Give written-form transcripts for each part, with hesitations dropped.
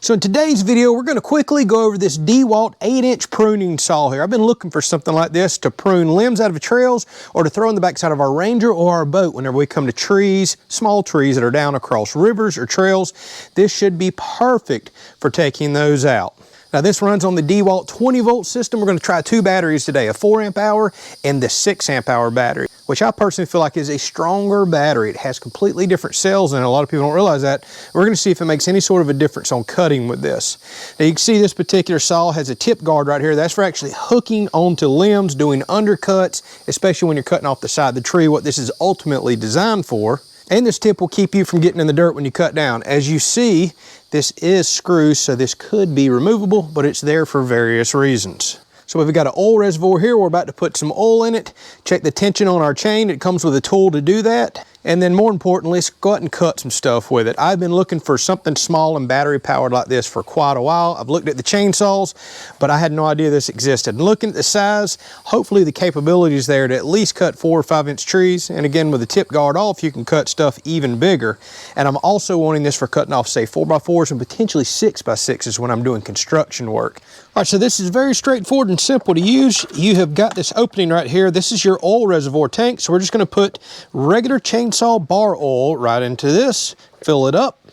So in today's video, we're going to quickly go over this Dewalt 8-inch pruning saw here. I've been looking for something like this to prune limbs out of trails or to throw in the backside of our Ranger or our boat whenever we come to trees, small trees that are down across rivers or trails. This should be perfect for taking those out. Now this runs on the Dewalt 20-volt system. We're going to try two batteries today, a 4-amp-hour and the 6-amp-hour battery, which I personally feel like is a stronger battery. It has completely different cells in it. A lot of people don't realize that. We're going to see if it makes any sort of a difference on cutting with this. Now you can see this particular saw has a tip guard right here. That's for actually hooking onto limbs, doing undercuts, especially when you're cutting off the side of the tree, what this is ultimately designed for. And this tip will keep you from getting in the dirt when you cut down. As you see, this is screws, so this could be removable, but it's there for various reasons. So we've got an oil reservoir here. We're about to put some oil in it. Check the tension on our chain. It comes with a tool to do that. And then more importantly, let's go out and cut some stuff with it. I've been looking for something small and battery powered like this for quite a while. I've looked at the chainsaws, but I had no idea this existed. And looking at the size, hopefully the capability is there to at least cut 4 or 5 inch trees. And again, with the tip guard off, you can cut stuff even bigger. And I'm also wanting this for cutting off, say, 4x4s and potentially 6x6s when I'm doing construction work. All right, so this is very straightforward and simple to use. You have got this opening right here. This is your oil reservoir tank. So we're just gonna put regular chainsaw bar oil right into this, fill it up.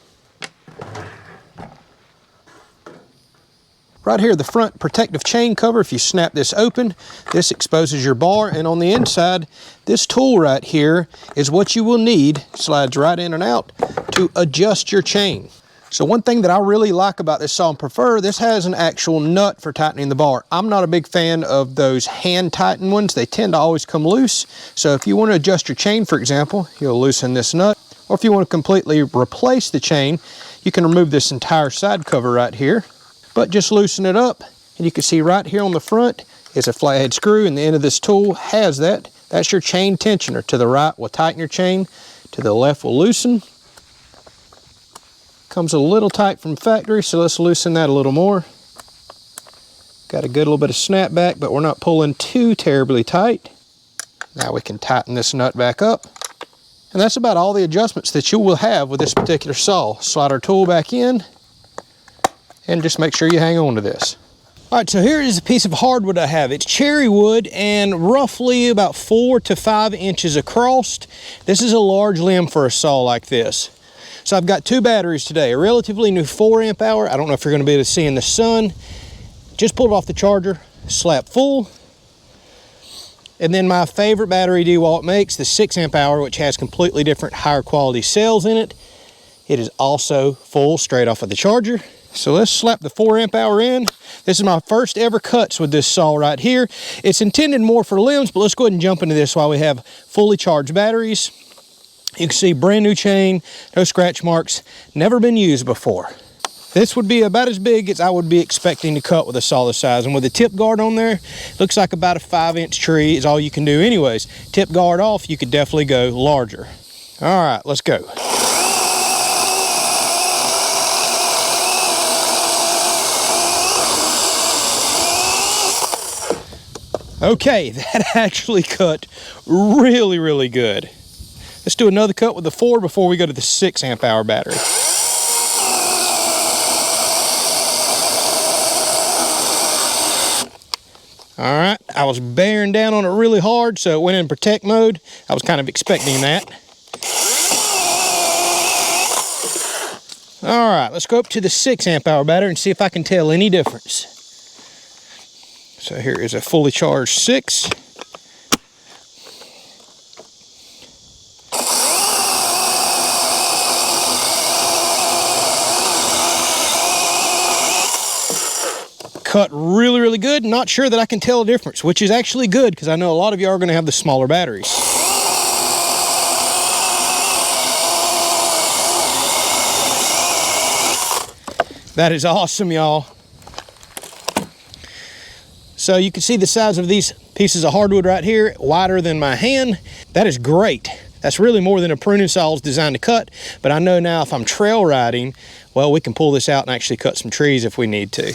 Right here, the front protective chain cover, if you snap this open, this exposes your bar, and on the inside, this tool right here is what you will need, slides right in and out, to adjust your chain. So one thing that I really like about this saw and prefer, this has an actual nut for tightening the bar. I'm not a big fan of those hand tighten ones. They tend to always come loose. So if you want to adjust your chain, for example, you'll loosen this nut. Or if you want to completely replace the chain, you can remove this entire side cover right here. But just loosen it up, and you can see right here on the front is a flathead screw, and the end of this tool has that. That's your chain tensioner. To the right will tighten your chain, to the left will loosen. Comes a little tight from factory, so let's loosen that a little more. Got a good little bit of snap back, but we're not pulling too terribly tight. Now we can tighten this nut back up. And that's about all the adjustments that you will have with this particular saw. Slide our tool back in, and just make sure you hang on to this. All right, so here is a piece of hardwood I have. It's cherry wood and roughly about 4 to 5 inches across. This is a large limb for a saw like this. So I've got two batteries today, a relatively new 4-amp-hour. I don't know if you're going to be able to see in the sun. Just pulled it off the charger, slap full. And then my favorite battery Dewalt makes, the 6-amp-hour, which has completely different, higher quality cells in it. It is also full straight off of the charger. So let's slap the 4-amp-hour in. This is my first ever cuts with this saw right here. It's intended more for limbs, but let's go ahead and jump into this while we have fully charged batteries. You can see brand new chain, no scratch marks, never been used before. This would be about as big as I would be expecting to cut with a saw this size. And with the tip guard on there, looks like about a 5-inch tree is all you can do anyways. Tip guard off, you could definitely go larger. All right, let's go. Okay, that actually cut really, really good. Let's do another cut with the 4 before we go to the 6-amp-hour battery. All right, I was bearing down on it really hard, so it went in protect mode. I was kind of expecting that. All right, let's go up to the 6-amp-hour battery and see if I can tell any difference. So here is a fully charged 6. Cut really, really good. Not sure that I can tell a difference, which is actually good because I know a lot of you are going to have the smaller batteries. That is awesome, y'all. So you can see the size of these pieces of hardwood right here, wider than my hand. That is great. That's really more than a pruning saw is designed to cut, but I know now if I'm trail riding, well, we can pull this out and actually cut some trees if we need to.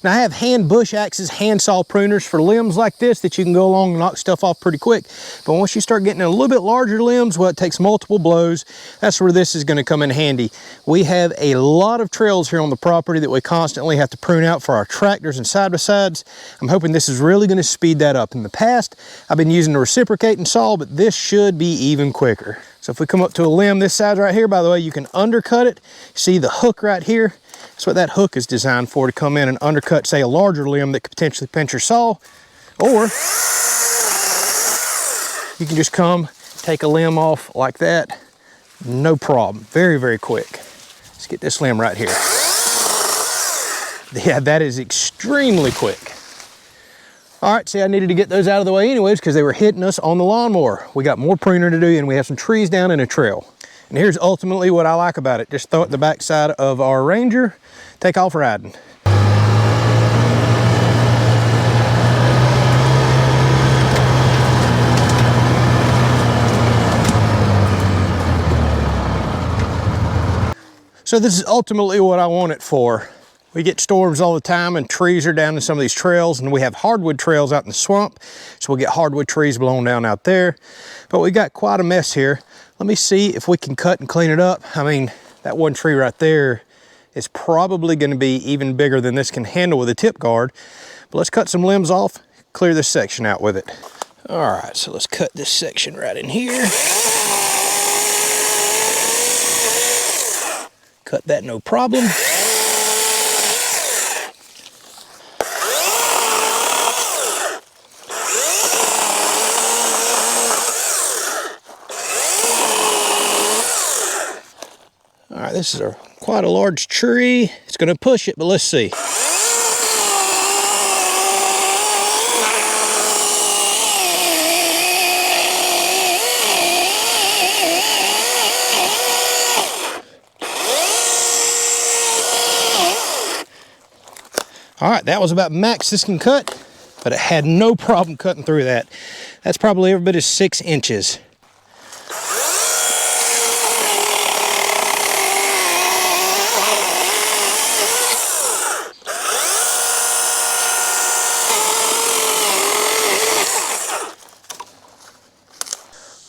Now I have hand bush axes, handsaw pruners for limbs like this that you can go along and knock stuff off pretty quick. But once you start getting a little bit larger limbs, well, it takes multiple blows. That's where this is going to come in handy. We have a lot of trails here on the property that we constantly have to prune out for our tractors and side-by-sides. I'm hoping this is really going to speed that up. In the past, I've been using a reciprocating saw, but this should be even quicker. So if we come up to a limb this side right here, by the way, you can undercut it. See the hook right here? That's what that hook is designed for, to come in and undercut, say, a larger limb that could potentially pinch your saw. Or you can just come, take a limb off like that, no problem. Very, very quick. Let's get this limb right here. Yeah, that is extremely quick. All right, see, I needed to get those out of the way anyways because they were hitting us on the lawnmower. We got more pruning to do, and we have some trees down in a trail. And here's ultimately what I like about it. Just throw it the backside of our Ranger, take off riding. So this is ultimately what I want it for. We get storms all the time and trees are down in some of these trails, and we have hardwood trails out in the swamp. So we'll get hardwood trees blown down out there. But we got quite a mess here. Let me see if we can cut and clean it up. I mean, that one tree right there is probably going to be even bigger than this can handle with a tip guard. But let's cut some limbs off, clear this section out with it. All right, so let's cut this section right in here. Cut that, no problem. All right, this is quite a large tree. It's going to push it, but let's see. All right, that was about max this can cut, but it had no problem cutting through that. That's probably every bit of 6 inches.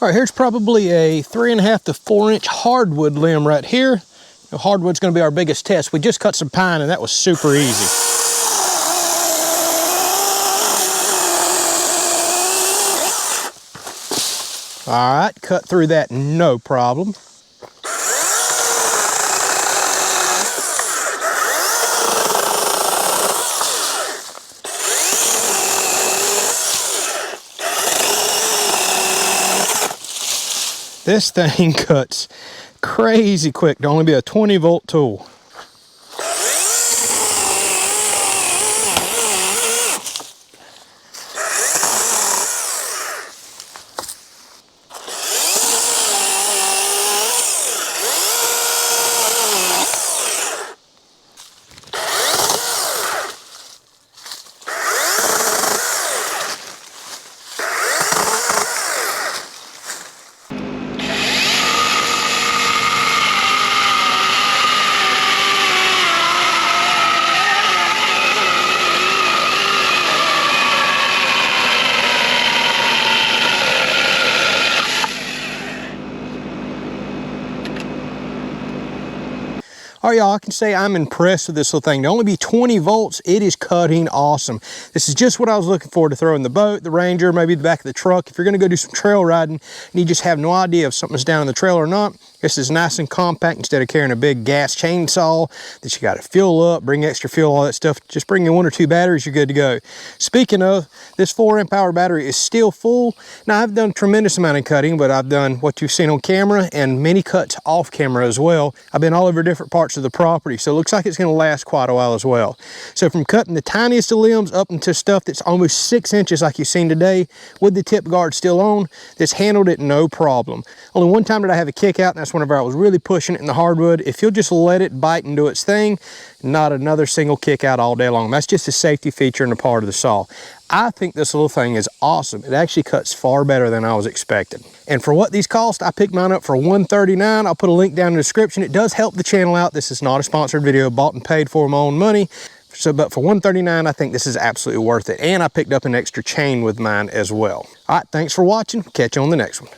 All right, here's probably a 3.5 to 4 inch hardwood limb right here. Now, hardwood's going to be our biggest test. We just cut some pine and that was super easy. All right, cut through that, no problem. This thing cuts crazy quick to only be a 20-volt tool. All right, y'all, I can say I'm impressed with this little thing. To only be 20 volts, it is cutting awesome. This is just what I was looking for to throw in the boat, the Ranger, maybe the back of the truck. If you're gonna go do some trail riding and you just have no idea if something's down in the trail or not, this is nice and compact. Instead of carrying a big gas chainsaw that you gotta fuel up, bring extra fuel, all that stuff, just bring in 1 or 2 batteries, you're good to go. Speaking of, this 4-amp hour battery is still full. Now, I've done a tremendous amount of cutting, but I've done what you've seen on camera and many cuts off camera as well. I've been all over different parts of the property, so it looks like it's going to last quite a while as well. So from cutting the tiniest of limbs up into stuff that's almost 6 inches like you've seen today with the tip guard still on, this handled it no problem. Only one time did I have a kick out, and that's whenever I was really pushing it in the hardwood. If you'll just let it bite and do its thing, not another single kick out all day long. That's just a safety feature and a part of the saw. I think this little thing is awesome. It actually cuts far better than I was expecting. And for what these cost, I picked mine up for $139. I'll put a link down in the description. It does help the channel out. This is not a sponsored video, bought and paid for my own money. If So, but for $139, I think this is absolutely worth it. And I picked up an extra chain with mine as well. All right, thanks for watching. Catch you on the next one.